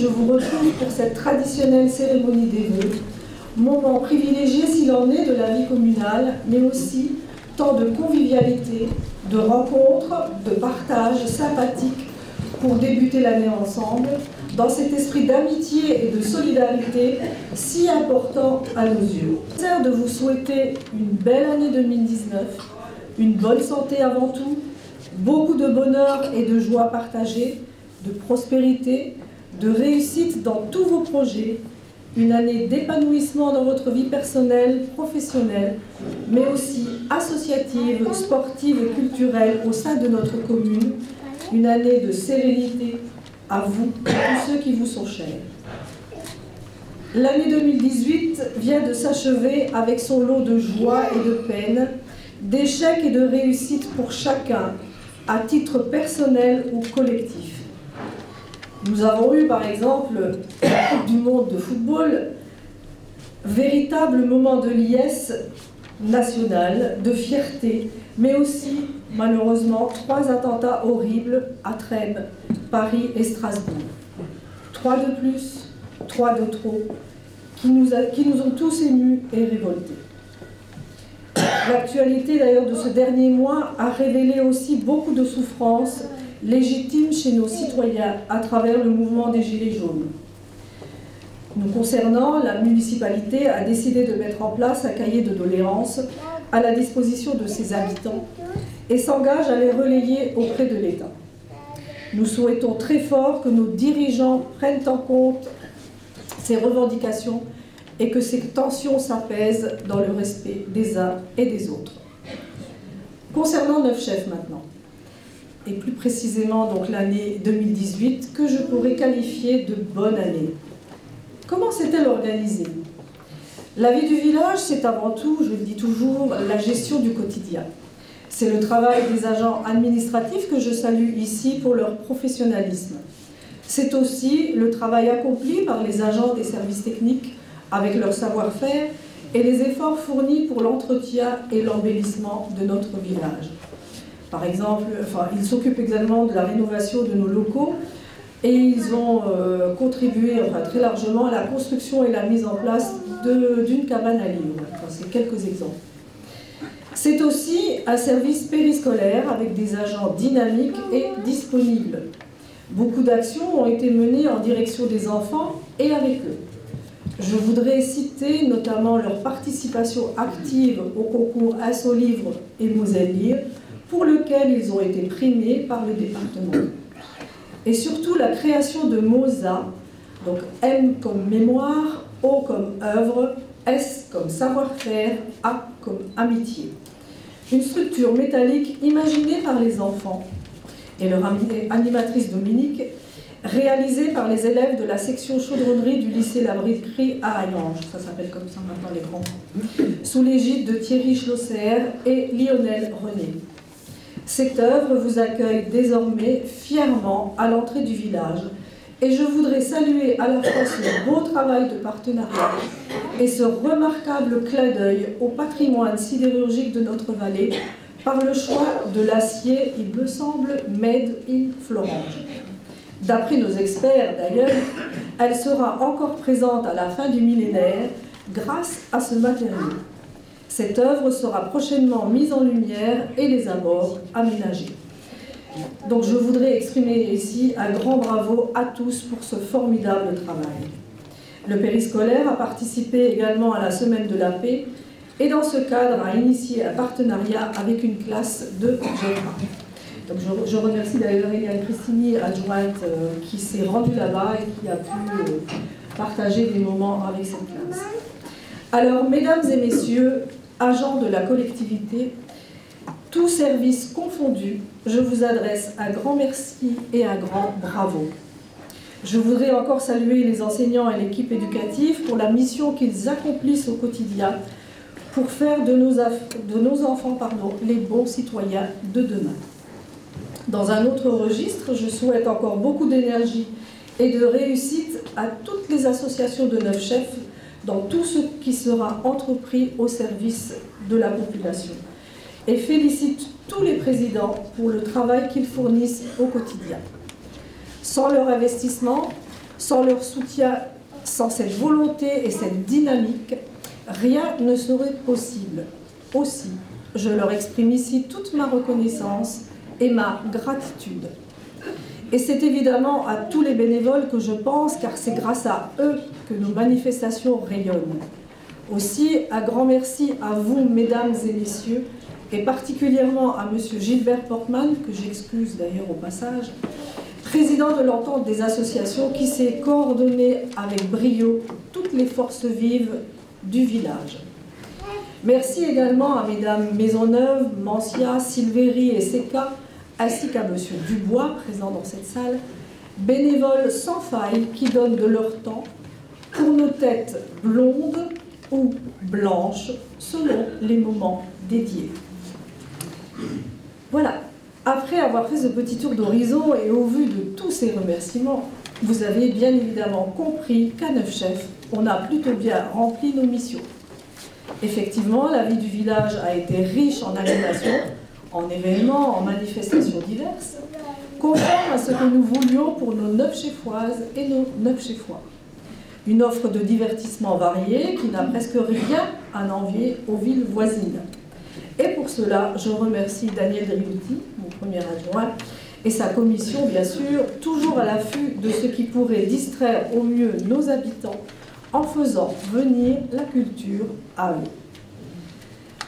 je vous retrouve pour cette traditionnelle cérémonie des vœux, moment privilégié s'il en est de la vie communale, mais aussi temps de convivialité, de rencontres, de partage sympathique pour débuter l'année ensemble, dans cet esprit d'amitié et de solidarité si important à nos yeux. J'espère de vous souhaiter une belle année 2019, une bonne santé avant tout, beaucoup de bonheur et de joie partagée, de prospérité, de réussite dans tous vos projets, une année d'épanouissement dans votre vie personnelle, professionnelle, mais aussi associative, sportive et culturelle au sein de notre commune, une année de sérénité à vous et à tous ceux qui vous sont chers. L'année 2018 vient de s'achever avec son lot de joie et de peine, d'échecs et de réussites pour chacun, à titre personnel ou collectif. Nous avons eu par exemple la Coupe du monde de football, véritable moment de liesse nationale, de fierté, mais aussi malheureusement 3 attentats horribles à Trèbes, Paris et Strasbourg. 3 de plus, 3 de trop, qui nous ont tous émus et révoltés. L'actualité d'ailleurs de ce dernier mois a révélé aussi beaucoup de souffrances légitimes chez nos citoyens à travers le mouvement des Gilets jaunes. Nous concernant, la municipalité a décidé de mettre en place un cahier de doléances à la disposition de ses habitants et s'engage à les relayer auprès de l'État. Nous souhaitons très fort que nos dirigeants prennent en compte ces revendications et que ces tensions s'apaisent dans le respect des uns et des autres. Concernant Neuf Chefs maintenant, et plus précisément donc l'année 2018, que je pourrais qualifier de bonne année. Comment s'est-elle organisée? La vie du village, c'est avant tout, je le dis toujours, la gestion du quotidien. C'est le travail des agents administratifs que je salue ici pour leur professionnalisme. C'est aussi le travail accompli par les agents des services techniques avec leur savoir-faire et les efforts fournis pour l'entretien et l'embellissement de notre village. Par exemple, ils s'occupent également de la rénovation de nos locaux et ils ont contribué très largement à la construction et la mise en place d'une cabane à livres. C'est quelques exemples. C'est aussi un service périscolaire avec des agents dynamiques et disponibles. Beaucoup d'actions ont été menées en direction des enfants et avec eux. Je voudrais citer notamment leur participation active au concours Insolivre et Moselle Lire, pour lequel ils ont été primés par le département. Et surtout la création de MOSA, donc M comme mémoire, O comme œuvre, S comme savoir-faire, A comme amitié. Une structure métallique imaginée par les enfants et leur animatrice Dominique, réalisée par les élèves de la section chaudronnerie du lycée La Briquerie à Hayange, ça s'appelle comme ça maintenant les grands, sous l'égide de Thierry Schlosser et Lionel René. Cette œuvre vous accueille désormais fièrement à l'entrée du village et je voudrais saluer à la fois ce beau travail de partenariat et ce remarquable clin d'œil au patrimoine sidérurgique de notre vallée par le choix de l'acier, il me semble, Made in Florange. D'après nos experts d'ailleurs, elle sera encore présente à la fin du millénaire grâce à ce matériau. Cette œuvre sera prochainement mise en lumière et les abords aménagés. Donc je voudrais exprimer ici un grand bravo à tous pour ce formidable travail. Le périscolaire a participé également à la Semaine de la Paix et dans ce cadre a initié un partenariat avec une classe de Géra. Donc je remercie d'ailleurs Eliane Christini, adjointe, qui s'est rendue là-bas et qui a pu partager des moments avec cette classe. Alors, mesdames et messieurs, agents de la collectivité, tous services confondus, je vous adresse un grand merci et un grand bravo. Je voudrais encore saluer les enseignants et l'équipe éducative pour la mission qu'ils accomplissent au quotidien pour faire de nos enfants les bons citoyens de demain. Dans un autre registre, je souhaite encore beaucoup d'énergie et de réussite à toutes les associations de Neuf Chefs dans tout ce qui sera entrepris au service de la population. Et félicite tous les présidents pour le travail qu'ils fournissent au quotidien. Sans leur investissement, Sans leur soutien, sans cette volonté et cette dynamique, rien ne serait possible. Aussi, je leur exprime ici toute ma reconnaissance et ma gratitude. Et c'est évidemment à tous les bénévoles que je pense, car c'est grâce à eux que nos manifestations rayonnent. Aussi, un grand merci à vous, mesdames et messieurs, et particulièrement à monsieur Gilbert Portman, que j'excuse d'ailleurs au passage, président de l'entente des associations, qui s'est coordonné avec brio toutes les forces vives du village. Merci également à mesdames Maisonneuve, Mancia, Silvéry et Seca, ainsi qu'à monsieur Dubois, présent dans cette salle, bénévoles sans faille qui donnent de leur temps pour nos têtes blondes ou blanches, selon les moments dédiés. Voilà, après avoir fait ce petit tour d'horizon et au vu de tous ces remerciements, vous avez bien évidemment compris qu'à Neuf Chefs, on a plutôt bien rempli nos missions. Effectivement, la vie du village a été riche en animations, en événements, en manifestations diverses, conforme à ce que nous voulions pour nos Neufchéfoises et nos Neufchéfois. Une offre de divertissement variée qui n'a presque rien à envier aux villes voisines. Et pour cela, je remercie Daniel Drilouti, mon premier adjoint, et sa commission, bien sûr, toujours à l'affût de ce qui pourrait distraire au mieux nos habitants en faisant venir la culture à eux.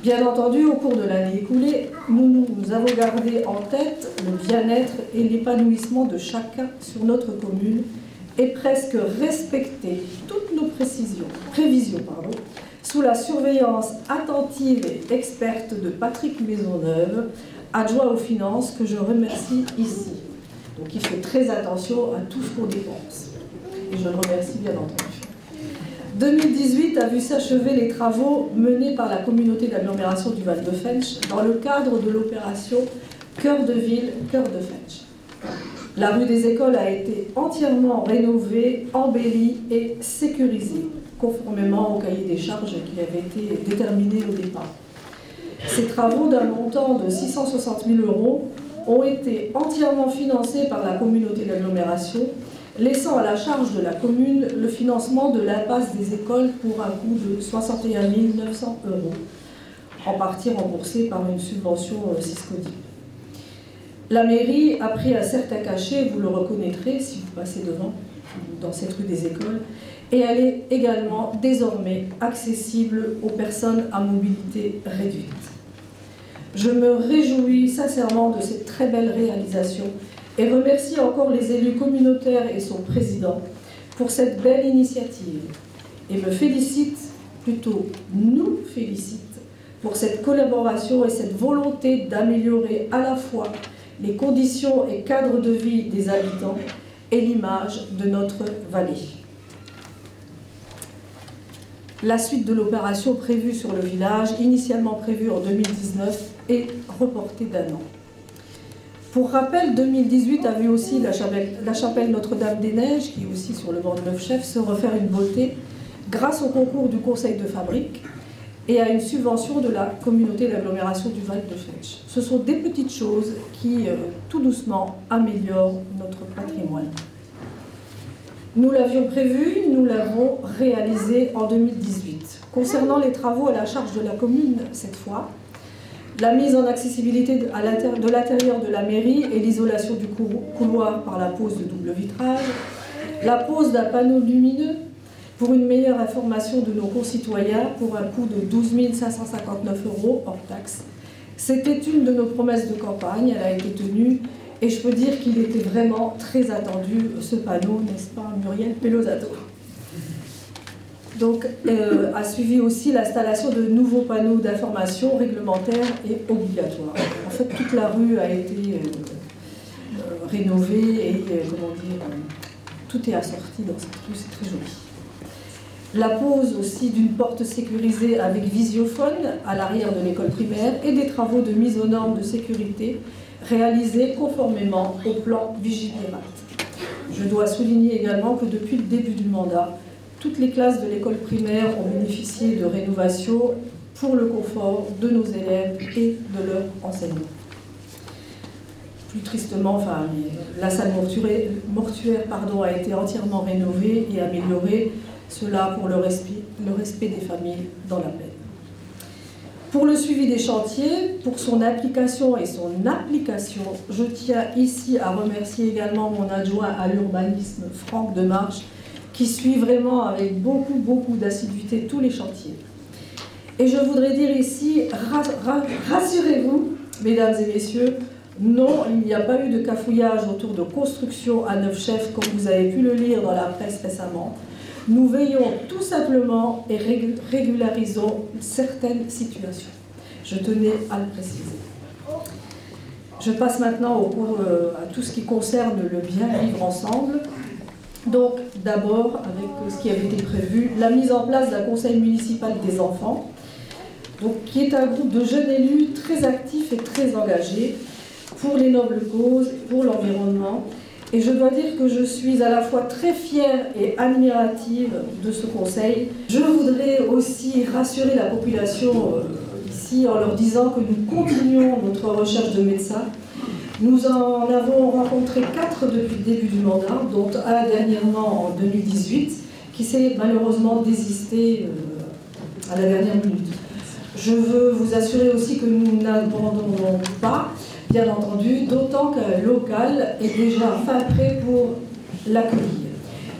Bien entendu, au cours de l'année écoulée, nous avons gardé en tête le bien-être et l'épanouissement de chacun sur notre commune et presque respecté toutes nos prévisions, sous la surveillance attentive et experte de Patrick Maisonneuve, adjoint aux finances, que je remercie ici. Donc il fait très attention à tout ce qu'on dépense. Et je le remercie bien entendu. 2018 a vu s'achever les travaux menés par la communauté d'agglomération du Val de Fensch dans le cadre de l'opération Cœur de Ville, Cœur de Fensch. La rue des Écoles a été entièrement rénovée, embellie et sécurisée, conformément au cahier des charges qui avait été déterminé au départ. Ces travaux d'un montant de 660 000 € ont été entièrement financés par la communauté d'agglomération, laissant à la charge de la commune le financement de l'impasse des écoles pour un coût de 61 900 €, en partie remboursé par une subvention Siscodip. La mairie a pris un certain cachet, vous le reconnaîtrez si vous passez devant, dans cette rue des Écoles, et elle est également désormais accessible aux personnes à mobilité réduite. Je me réjouis sincèrement de cette très belle réalisation et remercie encore les élus communautaires et son président pour cette belle initiative et me félicite, plutôt nous félicite, pour cette collaboration et cette volonté d'améliorer à la fois les conditions et cadres de vie des habitants et l'image de notre vallée. La suite de l'opération prévue sur le village, initialement prévue en 2019, est reportée d'un an. Pour rappel, 2018 a vu aussi la chapelle Notre-Dame-des-Neiges, qui est aussi sur le bord de Neuf Chefs, se refaire une beauté grâce au concours du conseil de fabrique et à une subvention de la communauté d'agglomération du Val de Fensch. Ce sont des petites choses qui, tout doucement, améliorent notre patrimoine. Nous l'avions prévu, nous l'avons réalisé en 2018. Concernant les travaux à la charge de la commune, cette fois, la mise en accessibilité de l'intérieur de la mairie et l'isolation du couloir par la pose de double vitrage, la pose d'un panneau lumineux pour une meilleure information de nos concitoyens pour un coût de 12 559 € hors taxe. C'était une de nos promesses de campagne, elle a été tenue et je peux dire qu'il était vraiment très attendu, ce panneau, n'est-ce pas, Muriel Pelosato? Donc, a suivi aussi l'installation de nouveaux panneaux d'information réglementaires et obligatoires. En fait, toute la rue a été rénovée et, comment dire, tout est assorti dans cette rue, c'est très joli. La pose aussi d'une porte sécurisée avec visiophone à l'arrière de l'école primaire et des travaux de mise aux normes de sécurité réalisés conformément au plan Vigipirate. Je dois souligner également que depuis le début du mandat, toutes les classes de l'école primaire ont bénéficié de rénovation pour le confort de nos élèves et de leurs enseignants. plus tristement, enfin, la salle mortuaire a été entièrement rénovée et améliorée, cela pour le respect des familles dans la peine. Pour le suivi des chantiers, pour son implication et son application, je tiens ici à remercier également mon adjoint à l'urbanisme, Franck Demarche, qui suit vraiment avec beaucoup d'assiduité tous les chantiers. Et je voudrais dire ici, rassurez-vous, mesdames et messieurs, non, il n'y a pas eu de cafouillage autour de construction à Neufchâteau, comme vous avez pu le lire dans la presse récemment. Nous veillons tout simplement et régularisons certaines situations. Je tenais à le préciser. Je passe maintenant à tout ce qui concerne le bien vivre ensemble. Donc, d'abord, avec ce qui avait été prévu, la mise en place d'un conseil municipal des enfants, donc, qui est un groupe de jeunes élus très actifs et très engagés pour les nobles causes, pour l'environnement. Et je dois dire que je suis à la fois très fière et admirative de ce conseil. Je voudrais aussi rassurer la population ici en leur disant que nous continuons notre recherche de médecins. Nous en avons rencontré 4 depuis le début du mandat, dont un dernièrement en 2018, qui s'est malheureusement désisté à la dernière minute. Je veux vous assurer aussi que nous n'abandonnons pas, bien entendu, d'autant qu'un local est déjà fin prêt pour l'accueillir.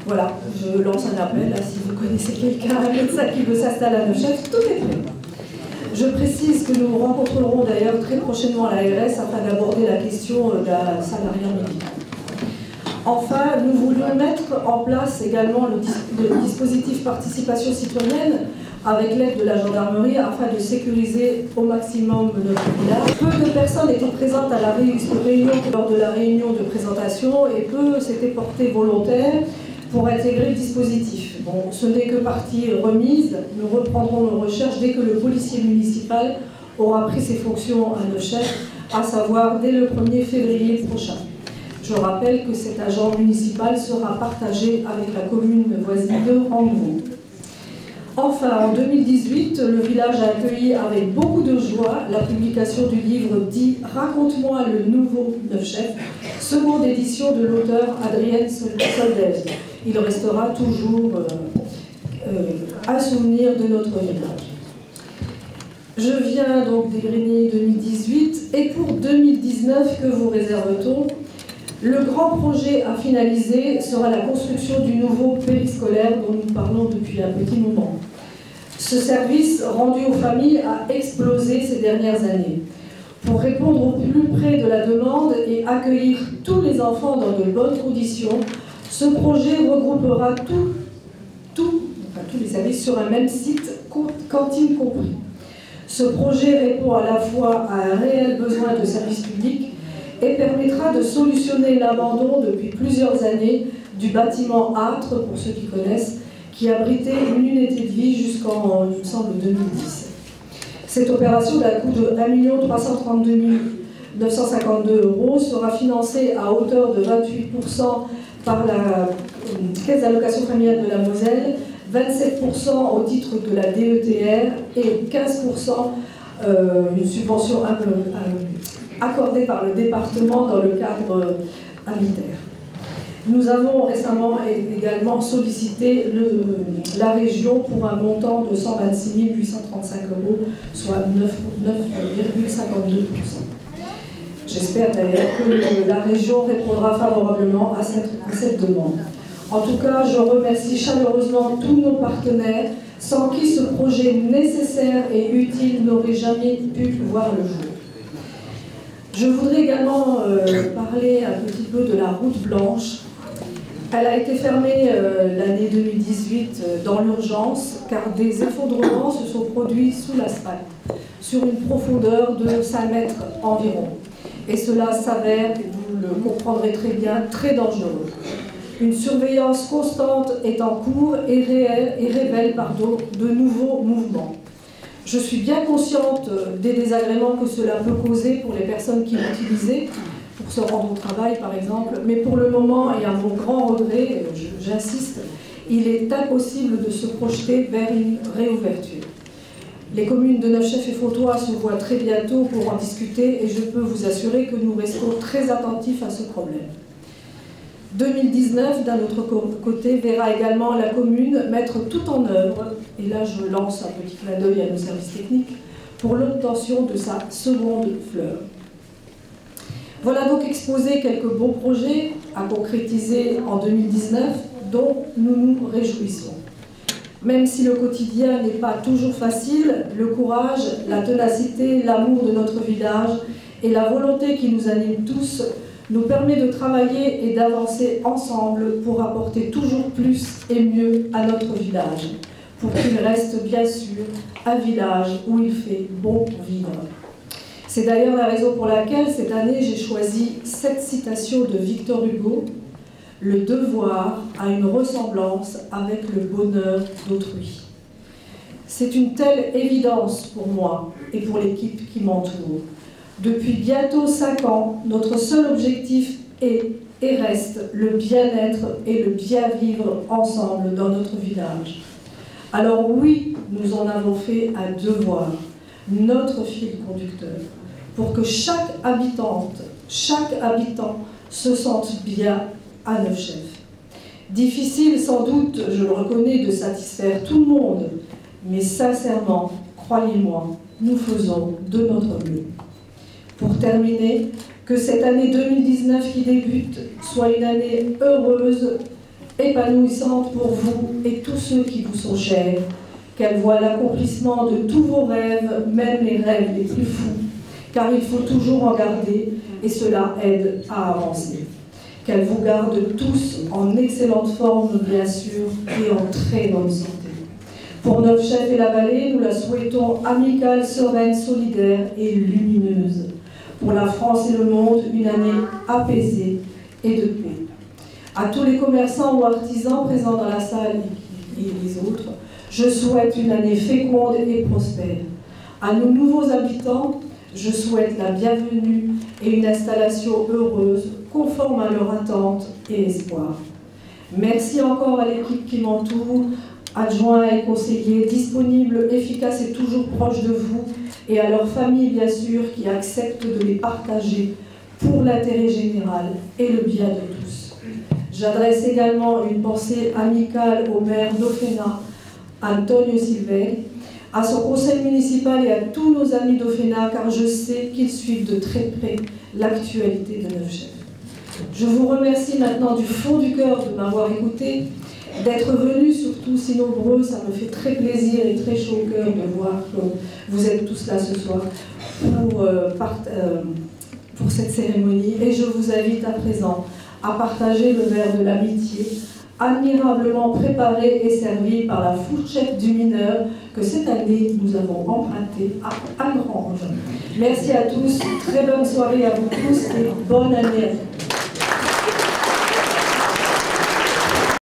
Voilà, je lance un appel, si vous connaissez quelqu'un, un médecin qui veut s'installer à Neufchâteau, tout est prêt. Je précise que nous rencontrerons d'ailleurs très prochainement à l'ARS afin d'aborder la question d'un salariat médical. Enfin, nous voulions mettre en place également le dispositif participation citoyenne avec l'aide de la gendarmerie afin de sécuriser au maximum notre village. Peu de personnes étaient présentes à la réunion lors de la réunion de présentation et peu s'étaient portés volontaires pour intégrer le dispositif. Bon, ce n'est que partie remise. Nous reprendrons nos recherches dès que le policier municipal aura pris ses fonctions à Neufchâteau, à savoir dès le 1er février prochain. Je rappelle que cet agent municipal sera partagé avec la commune voisine de Rangou. Enfin, en 2018, le village a accueilli avec beaucoup de joie la publication du livre dit « Raconte-moi le nouveau Neufchâteau », seconde édition de l'auteur Adrienne Soldez. Il restera toujours un souvenir de notre village. Je viens donc dégrainer 2018 et pour 2019, que vous réserve-t-on? Le grand projet à finaliser sera la construction du nouveau périscolaire dont nous parlons depuis un petit moment. Ce service rendu aux familles a explosé ces dernières années. Pour répondre au plus près de la demande et accueillir tous les enfants dans de bonnes conditions, ce projet regroupera tous les services sur un même site, cantine compris. Ce projet répond à la fois à un réel besoin de services publics et permettra de solutionner l'abandon depuis plusieurs années du bâtiment âtre, pour ceux qui connaissent, qui abritait une unité de vie jusqu'en, il me semble, 2010. Cette opération d'un coût de 1 332 952 € sera financée à hauteur de 28% par la Caisse d'allocation familiale de la Moselle, 27% au titre de la DETR et 15% une subvention accordée par le département dans le cadre unitaire. Nous avons récemment également sollicité la région pour un montant de 126 835 €, soit 9,52%. J'espère d'ailleurs que la région répondra favorablement à cette demande. En tout cas, je remercie chaleureusement tous nos partenaires, sans qui ce projet nécessaire et utile n'aurait jamais pu voir le jour. Je voudrais également parler un petit peu de la route blanche. Elle a été fermée l'année 2018 dans l'urgence, car des effondrements se sont produits sous l'asphalte, sur une profondeur de 5 mètres environ. Et cela s'avère, vous le comprendrez très bien, très dangereux. Une surveillance constante est en cours et révèle de nouveaux mouvements. Je suis bien consciente des désagréments que cela peut causer pour les personnes qui l'utilisent, pour se rendre au travail par exemple, mais pour le moment, et à mon grand regret, j'insiste, il est impossible de se projeter vers une réouverture. Les communes de Neufchâteau et Fontoy se voient très bientôt pour en discuter et je peux vous assurer que nous restons très attentifs à ce problème. 2019, d'un autre côté, verra également la commune mettre tout en œuvre, et là je lance un petit clin d'œil à nos services techniques, pour l'obtention de sa seconde fleur. Voilà donc exposé quelques bons projets à concrétiser en 2019 dont nous nous réjouissons. Même si le quotidien n'est pas toujours facile, le courage, la ténacité, l'amour de notre village et la volonté qui nous anime tous nous permet de travailler et d'avancer ensemble pour apporter toujours plus et mieux à notre village, pour qu'il reste bien sûr un village où il fait bon vivre. C'est d'ailleurs la raison pour laquelle cette année j'ai choisi cette citation de Victor Hugo: « Le devoir a une ressemblance avec le bonheur d'autrui ». C'est une telle évidence pour moi et pour l'équipe qui m'entoure. Depuis bientôt 5 ans, notre seul objectif est et reste le bien-être et le bien-vivre ensemble dans notre village. Alors oui, nous en avons fait un devoir, notre fil conducteur, pour que chaque habitante, chaque habitant se sente bien à Neufchâteau. Difficile sans doute, je le reconnais, de satisfaire tout le monde, mais sincèrement, croyez-moi, nous faisons de notre mieux. Pour terminer, que cette année 2019 qui débute soit une année heureuse, épanouissante pour vous et tous ceux qui vous sont chers, qu'elle voie l'accomplissement de tous vos rêves, même les rêves les plus fous, car il faut toujours en garder et cela aide à avancer. Qu'elle vous garde tous en excellente forme, bien sûr, et en très bonne santé. Pour Neufchâteau et la vallée, nous la souhaitons amicale, sereine, solidaire et lumineuse. Pour la France et le monde, une année apaisée et de paix. À tous les commerçants ou artisans présents dans la salle et les autres, je souhaite une année féconde et prospère. À nos nouveaux habitants, je souhaite la bienvenue et une installation heureuse, conforme à leurs attentes et espoirs. Merci encore à l'équipe qui m'entoure, adjoints et conseillers, disponibles, efficaces et toujours proches de vous, et à leurs familles, bien sûr, qui acceptent de les partager pour l'intérêt général et le bien de tous. J'adresse également une pensée amicale au maire d'Oféna, Antonio Silveri, à son conseil municipal et à tous nos amis d'Oféna, car je sais qu'ils suivent de très près l'actualité de Neufchâteau. Je vous remercie maintenant du fond du cœur de m'avoir écouté, d'être venus surtout si nombreux. Ça me fait très plaisir et très chaud au cœur de voir que vous êtes tous là ce soir pour cette cérémonie. Et je vous invite à présent à partager le verre de l'amitié, admirablement préparé et servi par la fourchette du mineur que cette année nous avons emprunté à Grange. Merci à tous, très bonne soirée à vous tous et bonne année à tous.